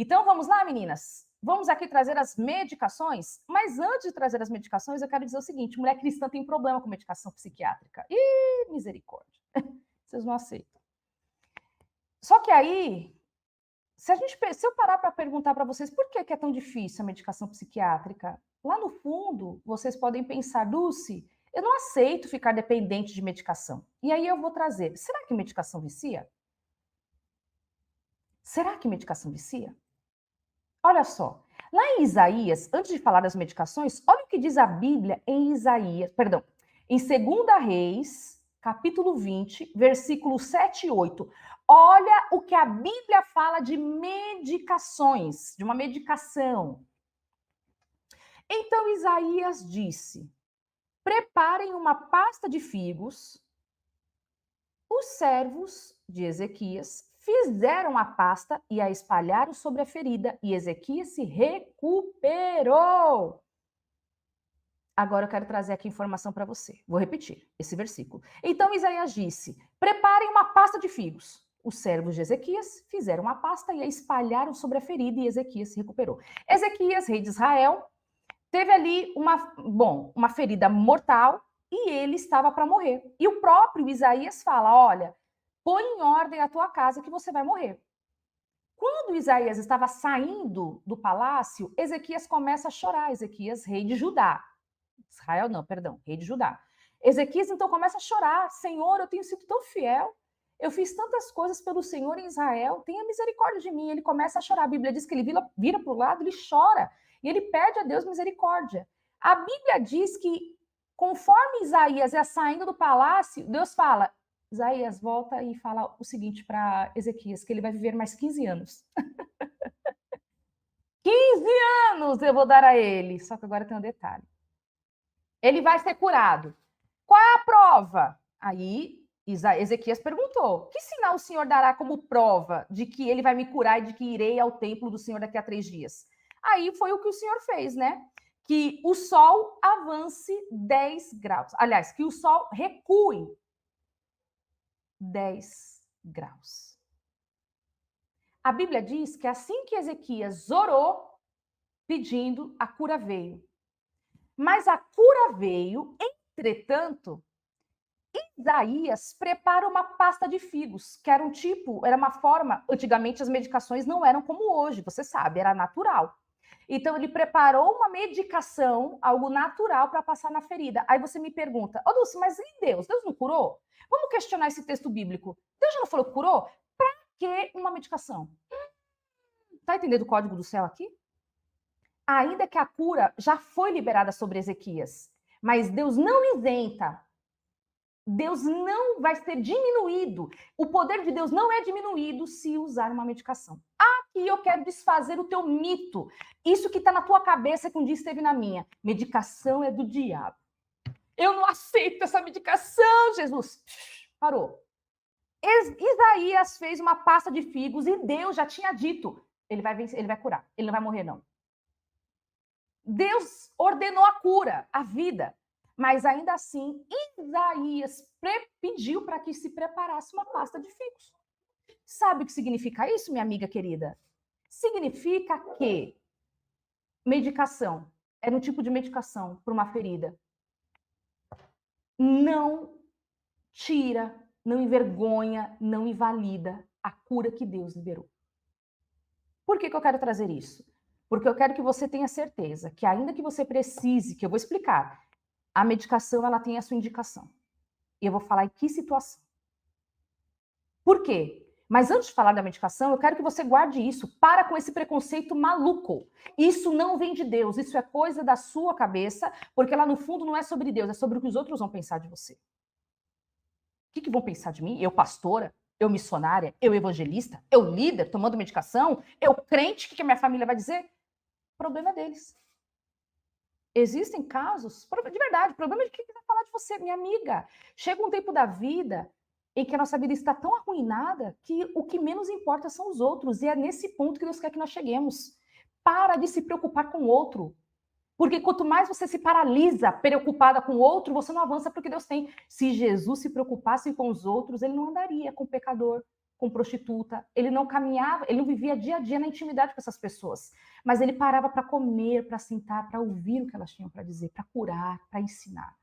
Então, vamos lá, meninas? Vamos aqui trazer as medicações? Mas antes de trazer as medicações, eu quero dizer o seguinte, mulher cristã tem problema com medicação psiquiátrica. Ih, misericórdia. Vocês não aceitam. Só que aí, se eu parar para perguntar para vocês por que é tão difícil a medicação psiquiátrica, lá no fundo, vocês podem pensar, Dulce, eu não aceito ficar dependente de medicação. E aí eu vou trazer, será que medicação vicia? Será que medicação vicia? Olha só, lá em Isaías, antes de falar das medicações, olha o que diz a Bíblia em Isaías, perdão, em 2 Reis, capítulo 20, versículos 7 e 8. Olha o que a Bíblia fala de medicações, de uma medicação. Então Isaías disse: preparem uma pasta de figos. Os servos de Ezequias fizeram a pasta e a espalharam sobre a ferida, e Ezequias se recuperou. Agora eu quero trazer aqui informação para você. Vou repetir esse versículo. Então Isaías disse: preparem uma pasta de figos. Os servos de Ezequias fizeram a pasta e a espalharam sobre a ferida, e Ezequias se recuperou. Ezequias, rei de Israel, teve ali uma ferida mortal e ele estava para morrer. E o próprio Isaías fala: olha, põe em ordem a tua casa que você vai morrer. Quando Isaías estava saindo do palácio, Ezequias começa a chorar. Ezequias, rei de Judá. Israel não, perdão, rei de Judá. Ezequias então começa a chorar: Senhor, eu tenho sido tão fiel, eu fiz tantas coisas pelo Senhor em Israel, tenha misericórdia de mim. Ele começa a chorar. A Bíblia diz que ele vira para o lado, ele chora, e ele pede a Deus misericórdia. A Bíblia diz que, conforme Isaías ia saindo do palácio, Deus fala: Isaías, volta e fala o seguinte para Ezequias, que ele vai viver mais 15 anos. 15 anos eu vou dar a ele. Só que agora tem um detalhe. Ele vai ser curado. Qual é a prova? Aí Ezequias perguntou: que sinal o Senhor dará como prova de que ele vai me curar e de que irei ao templo do Senhor daqui a 3 dias? Aí foi o que o Senhor fez, né? Que o sol avance 10 graus. Aliás, que o sol recue 10 graus. A Bíblia diz que assim que Ezequias orou, pedindo, a cura veio. Mas a cura veio, entretanto, Isaías prepara uma pasta de figos, que era uma forma, antigamente as medicações não eram como hoje, você sabe, era natural. Então ele preparou uma medicação, algo natural para passar na ferida. Aí você me pergunta: ô Dulce, mas e Deus? Deus não curou? Vamos questionar esse texto bíblico. Deus já não falou que curou? Para que uma medicação? Tá entendendo o código do céu aqui? Ainda que a cura já foi liberada sobre Ezequias, mas Deus não isenta. Deus não vai ser diminuído. O poder de Deus não é diminuído se usar uma medicação. Aqui eu quero desfazer o teu mito. Isso que está na tua cabeça que um dia esteve na minha. Medicação é do diabo. Eu não aceito essa medicação, Jesus. Parou. Isaías fez uma pasta de figos e Deus já tinha dito: ele vai vencer, ele vai curar, ele não vai morrer, não. Deus ordenou a cura, a vida. Mas ainda assim, Isaías pediu para que se preparasse uma pasta de figos. Sabe o que significa isso, minha amiga querida? Significa que medicação era um tipo de medicação para uma ferida. Não tira, não envergonha, não invalida a cura que Deus liberou. Por que eu quero trazer isso? Porque eu quero que você tenha certeza que, ainda que você precise, que eu vou explicar, a medicação ela tem a sua indicação. E eu vou falar em que situação. Por quê? Mas antes de falar da medicação, eu quero que você guarde isso. Para com esse preconceito maluco. Isso não vem de Deus, isso é coisa da sua cabeça, porque lá no fundo não é sobre Deus, é sobre o que os outros vão pensar de você. O que vão pensar de mim? Eu pastora? Eu missionária? Eu evangelista? Eu líder tomando medicação? Eu crente? O que a minha família vai dizer? O problema é deles. Existem casos, de verdade, problema de quem quiser falar de você, minha amiga. Chega um tempo da vida em que a nossa vida está tão arruinada que o que menos importa são os outros. E é nesse ponto que Deus quer que nós cheguemos. Para de se preocupar com o outro. Porque quanto mais você se paralisa preocupada com o outro, você não avança para o que Deus tem. Se Jesus se preocupasse com os outros, ele não andaria com o pecador. com prostituta, ele não caminhava, ele não vivia dia a dia na intimidade com essas pessoas, mas ele parava para comer, para sentar, para ouvir o que elas tinham para dizer, para curar, para ensinar.